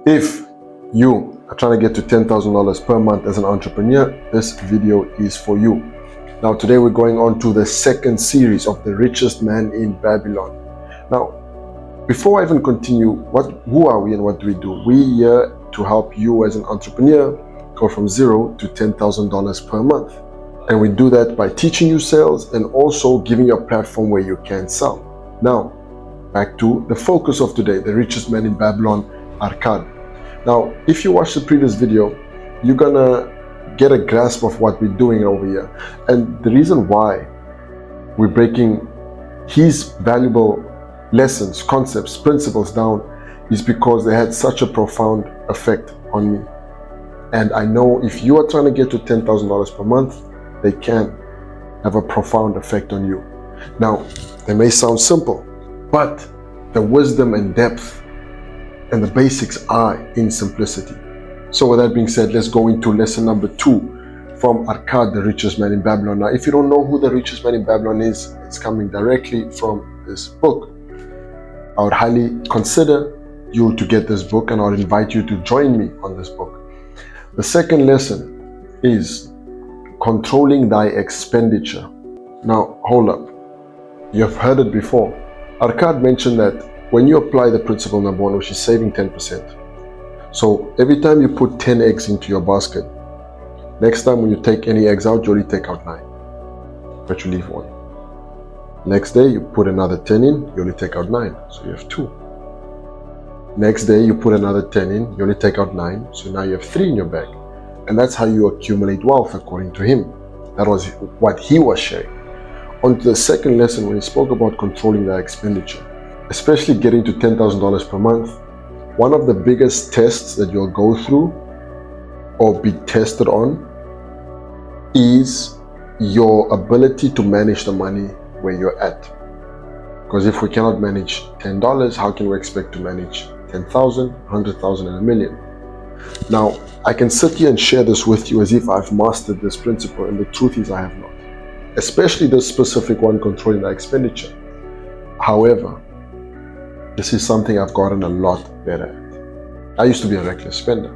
If you are trying to get to $10,000 per month as an entrepreneur, this video is for you. Now, today we're going on to the second series of the richest man in Babylon. Now, before I even continue, who are we and what do we do? We're here to help you as an entrepreneur go from $0 to $10,000 per month. And we do that by teaching you sales and also giving you a platform where you can sell. Now, back to the focus of today, the richest man in Babylon, Arcad. Now, if you watch the previous video, you're gonna get a grasp of what we're doing over here. And the reason why we're breaking his valuable lessons, concepts, principles down is because they had such a profound effect on me. And I know if you are trying to get to $10,000 per month, they can have a profound effect on you. Now, they may sound simple, but the wisdom and depth and the basics are in simplicity. So with that being said, let's go into lesson number 2 from Arcad, the richest man in Babylon. Now, if you don't know who the richest man in Babylon is, it's coming directly from this book. I would highly consider you to get this book, and I would invite you to join me on this book. The second lesson is controlling thy expenditure. Now, hold up. You have heard it before. Arcad mentioned that when you apply the principle number 1, which is saving 10%. So every time you put 10 eggs into your basket, next time when you take any eggs out, you only take out 9, but you leave 1. Next day, you put another 10 in, you only take out 9, so you have 2. Next day, you put another 10 in, you only take out 9, so now you have 3 in your bag. And that's how you accumulate wealth, according to him. That was what he was sharing. On to the second lesson, when he spoke about controlling the expenditure, especially getting to $10,000 per month, one of the biggest tests that you'll go through or be tested on is your ability to manage the money where you're at. Because if we cannot manage $10, how can we expect to manage 10,000, 100,000, and a million? Now, I can sit here and share this with you as if I've mastered this principle, and the truth is I have not. Especially this specific one, controlling the expenditure. However, this is something I've gotten a lot better at. I used to be a reckless spender,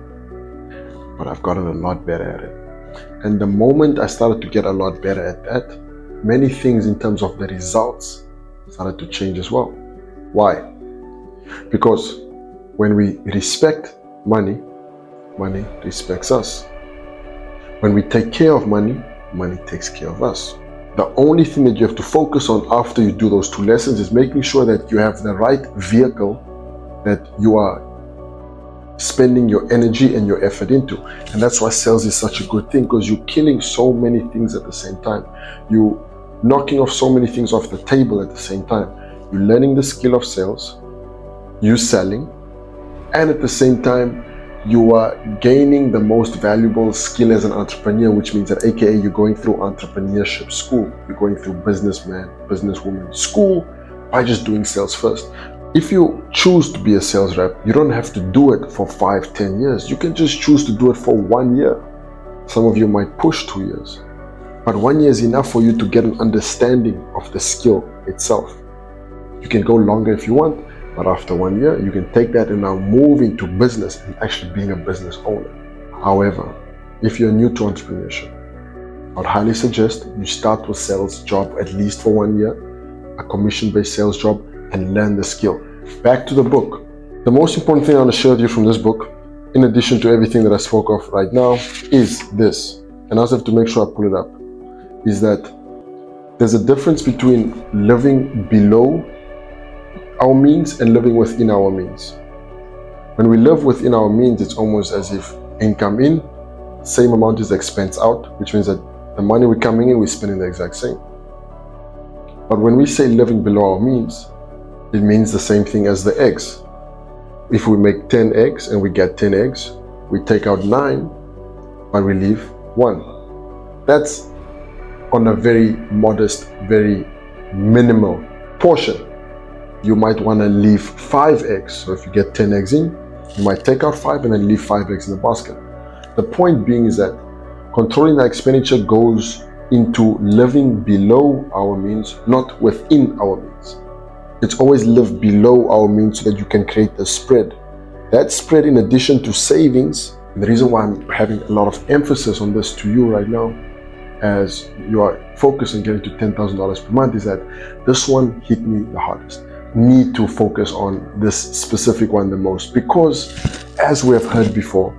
but I've gotten a lot better at it. And the moment I started to get a lot better at that, many things in terms of the results started to change as well. Why? Because when we respect money, money respects us. When we take care of money, money takes care of us. The only thing that you have to focus on after you do those 2 lessons is making sure that you have the right vehicle that you are spending your energy and your effort into. And that's why sales is such a good thing, because you're killing so many things at the same time. You're knocking off so many things off the table at the same time. You're learning the skill of sales, you're selling, and at the same time, you are gaining the most valuable skill as an entrepreneur, which means that AKA you're going through entrepreneurship school. You're going through businessman, businesswoman school by just doing sales first. If you choose to be a sales rep, you don't have to do it for 5, 10 years. You can just choose to do it for 1 year. Some of you might push 2 years, but 1 year is enough for you to get an understanding of the skill itself. You can go longer if you want, but after 1 year, you can take that and now move into business and actually being a business owner. However, if you're new to entrepreneurship, I would highly suggest you start with sales job at least for 1 year, a commission-based sales job, and learn the skill. Back to the book. The most important thing I want to share with you from this book, in addition to everything that I spoke of right now, is this. And I also have to make sure I pull it up. Is that there's a difference between living below our means and living within our means. When we live within our means, it's almost as if income in, same amount is expense out, which means that the money we're coming in, we're spending the exact same. But when we say living below our means, it means the same thing as the eggs. If we make 10 eggs and we get 10 eggs, we take out 9, but we leave 1. That's on a very modest, very minimal portion. You might want to leave 5 eggs. So if you get 10 eggs in, you might take out 5 and then leave 5 eggs in the basket. The point being is that controlling the expenditure goes into living below our means, not within our means. It's always live below our means so that you can create the spread That spread, in addition to savings, and the reason why I'm having a lot of emphasis on this to you right now, as you are focused on getting to $10,000 per month, is that this one hit me the hardest. Need to focus on this specific one the most, because as we have heard before,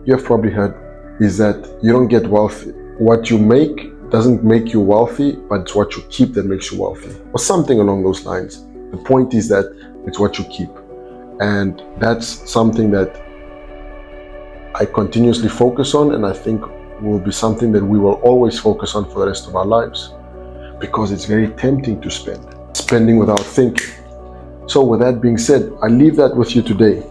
you have probably heard, is that you don't get wealthy. What you make doesn't make you wealthy, but it's what you keep that makes you wealthy, or something along those lines. The point is that it's what you keep. And that's something that I continuously focus on, and I think will be something that we will always focus on for the rest of our lives, because it's very tempting to spending without thinking. So with that being said, I leave that with you today.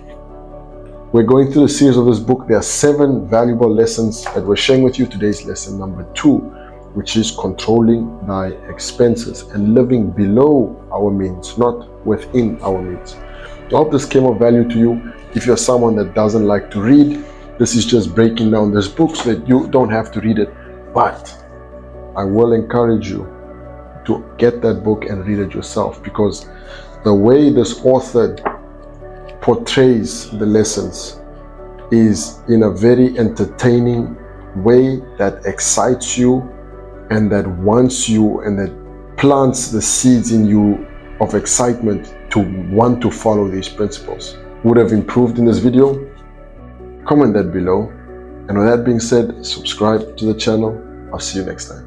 We're going through the series of this book. There are 7 valuable lessons that we're sharing with you. Today's lesson number 2, which is controlling thy expenses and living below our means, not within our means. I hope this came of value to you. If you're someone that doesn't like to read, this is just breaking down this book so that you don't have to read it. But I will encourage you to get that book and read it yourself, because the way this author portrays the lessons is in a very entertaining way that excites you and that wants you, and that plants the seeds in you of excitement to want to follow these principles. Would have improved in this video? Comment that below. And with that being said, subscribe to the channel. I'll see you next time.